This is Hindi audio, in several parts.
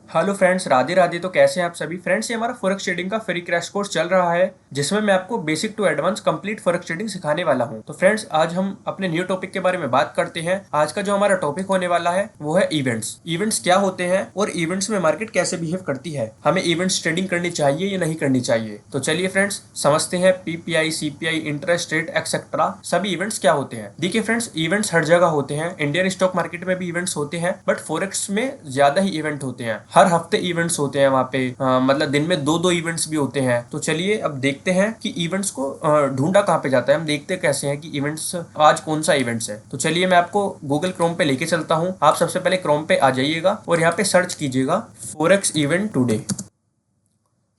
Hello friends, Radhe Radhe. तो कैसे हैं आप सभी फ्रेंड्स? ये हमारा फॉरेक्स ट्रेडिंग का फ्री क्रैश कोर्स चल रहा है जिसमें मैं आपको basic to advance complete forex trading सिखाने वाला हूं। तो फ्रेंड्स, आज हम अपने न्यू टॉपिक के बारे में बात करते हैं। आज का जो हमारा टॉपिक होने वाला है वो है इवेंट्स। इवेंट्स क्या होते हैं और इवेंट्स में मार्केट कैसे बिहेव करती है, हमें इवेंट्स ट्रेडिंग करनी चाहिए या नहीं करनी चाहिए। तो चलिए फ्रेंड्स, समझते हैं PPI, CPI, interest rate etcetera सभी इवेंट्स क्या होते हैं। देखिए फ्रेंड्स, इवेंट्स हर जगह होते हैं। इंडियन स्टॉक मार्केट में भी इवेंट्स होते हैं, बट फॉरेक्स में ज्यादा ही इवेंट होते हैं। हर हफ्ते इवेंट्स होते हैं वहाँ पे, मतलब दिन में दो दो इवेंट्स भी होते हैं। तो चलिए अब देखते हैं कि इवेंट्स को ढूंढा कहाँ पे जाता है। हम देखते कैसे हैं कि इवेंट्स आज कौन सा इवेंट्स है। तो चलिए मैं आपको गूगल क्रोम पे लेके चलता हूँ। आप सबसे पहले क्रोम पे आ जाइएगा और यहाँ पे सर्च कीजिएगा फॉरेक्स इवेंट टुडे।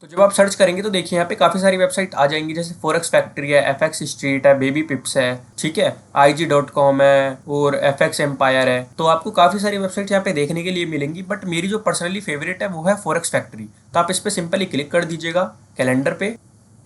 तो जब आप सर्च करेंगे तो देखिए यहाँ पे काफी सारी वेबसाइट आ जाएंगी, जैसे फोरेक्स फैक्ट्री है, एफएक्स स्ट्रीट है, बेबी पिप्स है, ठीक है, IG.com है और एफएक्स एम्पायर है। तो आपको काफी सारी वेबसाइट यहाँ पे देखने के लिए मिलेंगी, बट मेरी जो पर्सनली फेवरेट है वो है फोरेक्स फैक्ट्री। तो आप इस पे सिंपली क्लिक कर दीजिएगा कैलेंडर पे,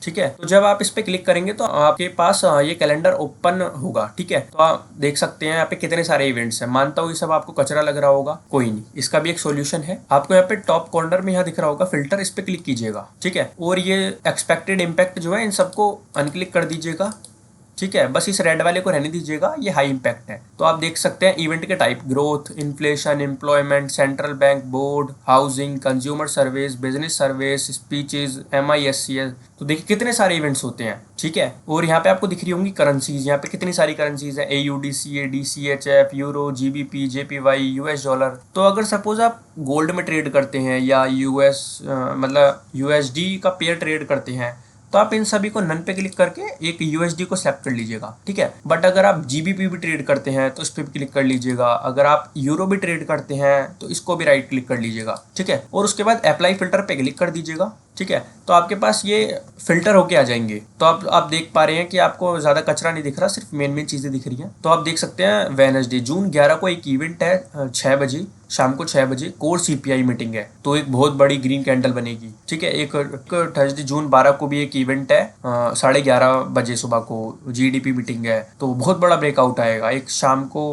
ठीक है। तो जब आप इस पे क्लिक करेंगे तो आपके पास ये कैलेंडर ओपन होगा, ठीक है। तो आप देख सकते हैं यहाँ पे कितने सारे इवेंट्स हैं। मानता हूँ ये सब आपको कचरा लग रहा होगा, कोई नहीं, इसका भी एक सॉल्यूशन है। आपको यहाँ पे टॉप कॉर्नर में यहाँ दिख रहा होगा फिल्टर, इस पे क्लिक कीजिएगा, ठीक है। और ये एक्सपेक्टेड इम्पैक्ट जो है इन सबको अनक्लिक कर दीजिएगा, ठीक है। बस इस रेड वाले को रहने दीजिएगा, ये हाई इम्पैक्ट है। तो आप देख सकते हैं इवेंट के type: growth, inflation, employment, central bank, board, housing, consumer service, business service, speeches, MISCS। तो देखिए कितने सारे इवेंट्स होते हैं, ठीक है। और यहाँ पे आपको दिख रही होंगी करेंसीज, यहाँ पे कितनी सारी करेंसीज है: AUD, CAD, CHF, euro, GBP, JPY, US dollar. तो अगर सपोज आप गोल्ड में ट्रेड करते हैं या मतलब USD का पेयर ट्रेड करते हैं, तो आप इन सभी को नन पे क्लिक करके एक USD को सेलेक्ट कर लीजिएगा, ठीक है। बट अगर आप GBP भी ट्रेड करते हैं तो इस पे भी क्लिक कर लीजिएगा। अगर आप यूरो भी ट्रेड करते हैं तो इसको भी राइट क्लिक कर लीजिएगा, ठीक है। और उसके बाद अप्लाई फिल्टर पे क्लिक कर दीजिएगा, ठीक है। तो आपके पास ये फिल्टर होके आ जाएंगे। तो आप देख पा रहे हैं कि आपको ज्यादा कचरा नहीं दिख रहा, सिर्फ मेन मेन चीजें दिख रही हैं। तो आप देख सकते हैं वेडनेसडे जून 11 को एक इवेंट है, 6 बजे, शाम को 6 बजे कोर CPI मीटिंग है। तो एक बहुत बड़ी ग्रीन कैंडल बनेगी, ठीक है। एक थर्सडे जून 12 को भी एक इवेंट है, 11:30 बजे सुबह को GDP मीटिंग है। तो बहुत बड़ा ब्रेकआउट आएगा। एक शाम को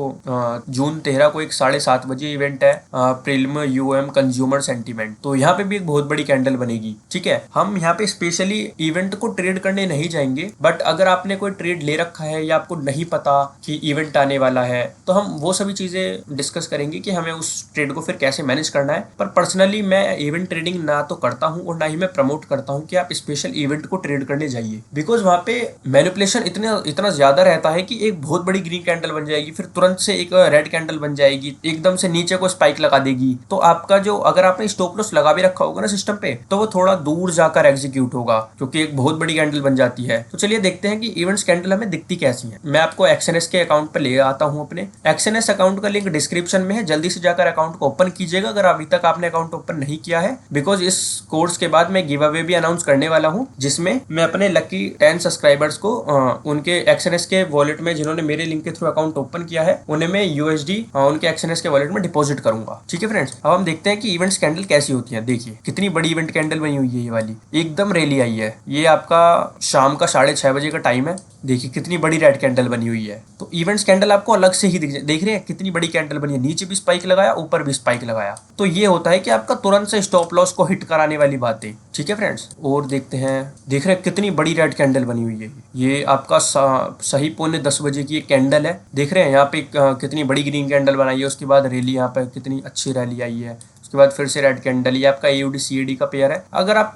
जून 13 को एक 7:30 बजे इवेंट है, प्रिलिम UM कंज्यूमर सेंटीमेंट। तो यहाँ पे भी एक बहुत बड़ी कैंडल बनेगी, ठीक है। हम यहाँ पे स्पेशली इवेंट को ट्रेड करने नहीं जाएंगे, बट अगर आपने कोई ट्रेड ले रखा है या आपको नहीं पता कि इवेंट आने वाला है, तो हम वो सभी चीजें डिस्कस करेंगे कि हमें उस ट्रेड को फिर कैसे मैनेज करना है। पर पर्सनली मैं इवेंट ट्रेडिंग ना तो करता हूँ और ना ही मैं प्रमोट करता हूँ कि आप स्पेशल इवेंट को ट्रेड करने जाइए, बिकॉज वहाँ पे मैनिपुलेशन इतना ज्यादा रहता है कि एक बहुत बड़ी ग्रीन कैंडल बन जाएगी, फिर तुरंत से एक रेड कैंडल बन जाएगी, एकदम से नीचे को स्पाइक लगा देगी। तो आपका जो, अगर आपने स्टॉप लॉस लगा भी रखा होगा ना सिस्टम पे, तो वो थोड़ा दूर जाकर एग्जीक्यूट होगा, क्योंकि एक बहुत बड़ी कैंडल बन जाती है। तो चलिए देखते हैं कि इवेंट्स कैंडल हमें दिखती कैसी है। मैं आपको XNS के अकाउंट पर ले आता हूँ। अपने XNS अकाउंट का लिंक डिस्क्रिप्शन में है, जल्दी से जाकर अकाउंट को ओपन कीजिएगा अगर अभी तक आपने अकाउंट ओपन नहीं किया है, बिकॉज इस कोर्स के बाद मैं गिव अवे भी अनाउंस करने वाला हूँ, जिसमें मैं अपने लकी 10 सब्सक्राइबर्स को उनके XNS के वॉलेट में, जिन्होंने मेरे लिंक के थ्रू अकाउंट ओपन किया है, उन्हें मैं USD उनके XNS के वॉलेट में डिपॉजिट करूंगा, ठीक है फ्रेंड्स। अब हम देखते हैं कि इवेंट्स कैंडल कैसी होती है। देखिए कितनी बड़ी इवेंट कैंडल बनी हुई है, ये वाली एकदम रैली आई है। ये आपका शाम का 6:30 बजे का टाइम है। देखिए कितनी बड़ी रेड कैंडल बनी हुई है। तो इवेंट्स कैंडल आपको अलग से ही देख रहे हैं, कितनी बड़ी कैंडल बनी है। नीचे भी स्पाइक लगाया, ऊपर भी स्पाइक लगाया। तो ये होता है कि आपका तुरंत से स्टॉप लॉस को हिट कराने वाली बातें, ठीक है फ्रेंड्स। और देखते हैं, देख रहे हैं कितनी बड़ी रेड कैंडल बनी हुई है। ये आपका सही 9:45 की एक कैंडल है। देख रहे हैं यहाँ पे कितनी बड़ी ग्रीन कैंडल बनाई है। उसके बाद रैली, यहाँ पे कितनी अच्छी रैली आई है। उसके बाद फिर से रेड कैंडल। ये आपका AUD CAD का पेयर है। अगर आप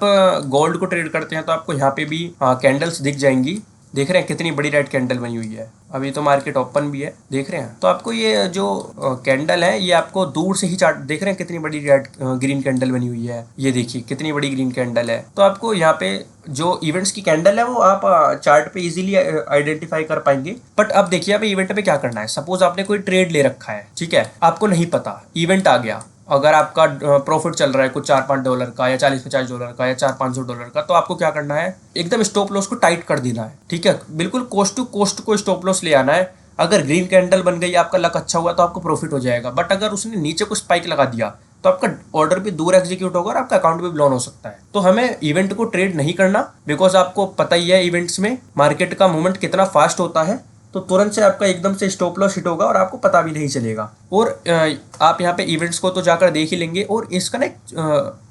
गोल्ड को ट्रेड करते हैं तो आपको यहाँ पे भी कैंडल्स दिख जाएंगी। देख रहे हैं कितनी बड़ी रेड कैंडल बनी हुई है। अभी तो मार्केट ओपन भी है, देख रहे हैं। तो आपको ये जो कैंडल है, ये आपको दूर से ही चार्ट, देख रहे हैं कितनी बड़ी रेड ग्रीन कैंडल बनी हुई है। ये देखिए कितनी बड़ी ग्रीन कैंडल है। तो आपको यहाँ पे जो इवेंट्स की कैंडल है वो आप चार्ट पे इजीली आइडेंटिफाई कर पाएंगे। बट अब देखिए आप इवेंट पे क्या करना है। सपोज आपने कोई ट्रेड ले रखा है, ठीक है, आपको नहीं पता, इवेंट आ गया, अगर आपका प्रॉफिट चल रहा है कुछ $4-5 का या $40-50 का या $400-500 का, तो आपको क्या करना है, एकदम स्टॉप लॉस को टाइट कर देना है, ठीक है। बिल्कुल कोस्ट टू कोस्ट को स्टॉप लॉस ले आना है। अगर ग्रीन कैंडल बन गई, आपका लक अच्छा हुआ तो आपको प्रॉफिट हो जाएगा। बट अगर उसने नीचे को स्पाइक लगा दिया तो आपका ऑर्डर भी दूर एग्जीक्यूट होगा और आपका अकाउंट भी ब्लॉन हो सकता है। तो हमें इवेंट को ट्रेड नहीं करना, बिकॉज आपको पता ही है इवेंट्स में मार्केट का मूवमेंट कितना फास्ट होता है। तो तुरंत से आपका एकदम से स्टॉप लॉस हिट होगा और आपको पता भी नहीं चलेगा। और आप यहाँ पे इवेंट्स को तो जाकर देख ही लेंगे, और इसका ना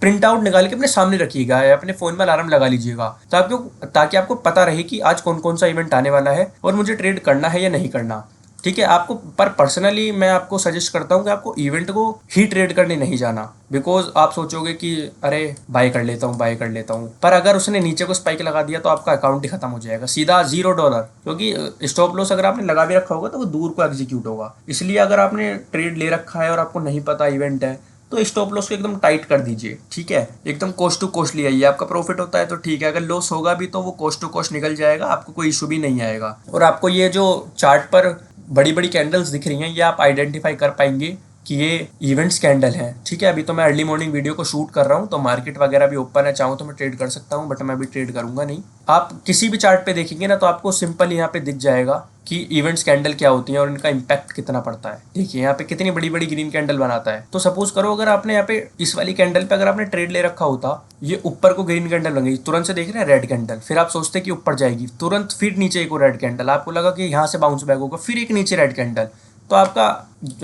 प्रिंट आउट निकाल के अपने सामने रखिएगा या अपने फोन में अलार्म लगा लीजिएगा, ताकि आपको पता रहे कि आज कौन कौन सा इवेंट आने वाला है और मुझे ट्रेड करना है या नहीं करना। ठीक है, आपको पर पर्सनली मैं आपको सजेस्ट करता हूँ कि आपको इवेंट को ही ट्रेड करने नहीं जाना, बिकॉज आप सोचोगे कि अरे बाय कर लेता हूँ, पर अगर उसने नीचे को स्पाइक लगा दिया तो आपका अकाउंट ही खत्म हो जाएगा, सीधा $0, क्योंकि स्टॉप लॉस अगर आपने लगा भी रखा होगा तो वो दूर को एग्जीक्यूट होगा। इसलिए अगर आपने ट्रेड ले रखा है और आपको नहीं पता इवेंट है तो स्टॉप लॉस को एकदम टाइट कर दीजिए। ठीक है, एकदम कोस्ट टू कोस्ट ले आइए। आपका प्रॉफिट होता है तो ठीक है, अगर लॉस होगा भी तो वो कोस्ट टू कोस्ट निकल जाएगा, आपको कोई इशू भी नहीं आएगा। और आपको ये जो चार्ट पर बड़ी बड़ी कैंडल्स दिख रही हैं, ये आप आइडेंटिफाई कर पाएंगे कि ये इवेंट्स कैंडल है। ठीक है, अभी तो मैं अर्ली मॉर्निंग वीडियो को शूट कर रहा हूँ तो मार्केट वगैरह भी ओपन है, चाहूँ तो मैं ट्रेड कर सकता हूँ, बट मैं अभी ट्रेड करूंगा नहीं। आप किसी भी चार्ट पे देखेंगे ना तो आपको सिंपल यहाँ पे दिख जाएगा कि इवेंट्स कैंडल क्या होती हैं और इनका इम्पैक्ट कितना पड़ता है। देखिए यहाँ पे कितनी बड़ी बड़ी ग्रीन कैंडल बनाता है। तो सपोज करो अगर आपने यहाँ पे इस वाली कैंडल पे अगर आपने ट्रेड ले रखा होता, ये ऊपर को ग्रीन कैंडल बन गई, तुरंत से देख रहे हैं रेड कैंडल, फिर आप सोचते कि ऊपर जाएगी, तुरंत फिर नीचे एक रेड कैंडल, आपको लगा कि यहाँ से बाउंस बैक होगा, फिर एक नीचे रेड कैंडल। तो आपका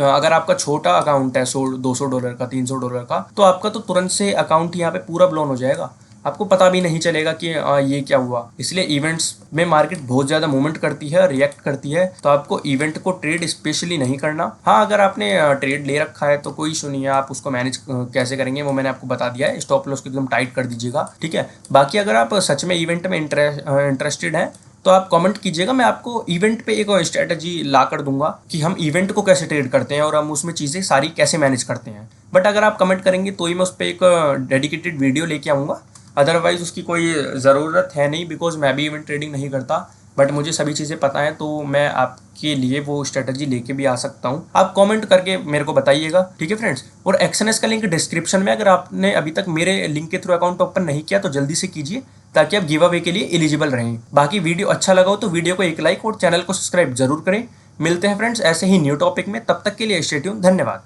अगर आपका छोटा अकाउंट है $100-200 का, $300 का, तो आपका तो तुरंत से अकाउंट यहाँ पे पूरा ब्लोन हो जाएगा, आपको पता भी नहीं चलेगा कि ये क्या हुआ। इसलिए इवेंट्स में मार्केट बहुत ज़्यादा मूवमेंट करती है, रिएक्ट करती है, तो आपको इवेंट को ट्रेड स्पेशली नहीं करना। हाँ, अगर आपने ट्रेड ले रखा है तो कोई इशू नहीं है, आप उसको मैनेज कैसे करेंगे वो मैंने आपको बता दिया है। स्टॉप लॉस को एकदम टाइट कर दीजिएगा। ठीक है, बाकी अगर आप सच में इवेंट में इंटरेस्टेड हैं तो आप कमेंट कीजिएगा, मैं आपको इवेंट पे एक स्ट्रेटजी ला कर दूंगा कि हम इवेंट को कैसे ट्रेड करते हैं और हम उसमें चीज़ें सारी कैसे मैनेज करते हैं। बट अगर आप कमेंट करेंगे तो ही मैं उस पर एक डेडिकेटेड वीडियो लेके आऊँगा, अदरवाइज उसकी कोई ज़रूरत है नहीं, बिकॉज मैं भी इवेंट ट्रेडिंग नहीं करता, बट मुझे सभी चीज़ें पता है, तो मैं आपके लिए वो स्ट्रेटजी लेके भी आ सकता हूँ। आप कमेंट करके मेरे को बताइएगा। ठीक है फ्रेंड्स, और एक्सएनएस का लिंक डिस्क्रिप्शन में, अगर आपने अभी तक मेरे लिंक के थ्रू अकाउंट ओपन नहीं किया तो जल्दी से कीजिए, ताकि आप गिव अवे के लिए एलिजिबल रहें। बाकी वीडियो अच्छा लगा हो तो वीडियो को एक लाइक और चैनल को सब्सक्राइब जरूर करें। मिलते हैं फ्रेंड्स ऐसे ही न्यू टॉपिक में, तब तक के लिए स्टे ट्यून। धन्यवाद।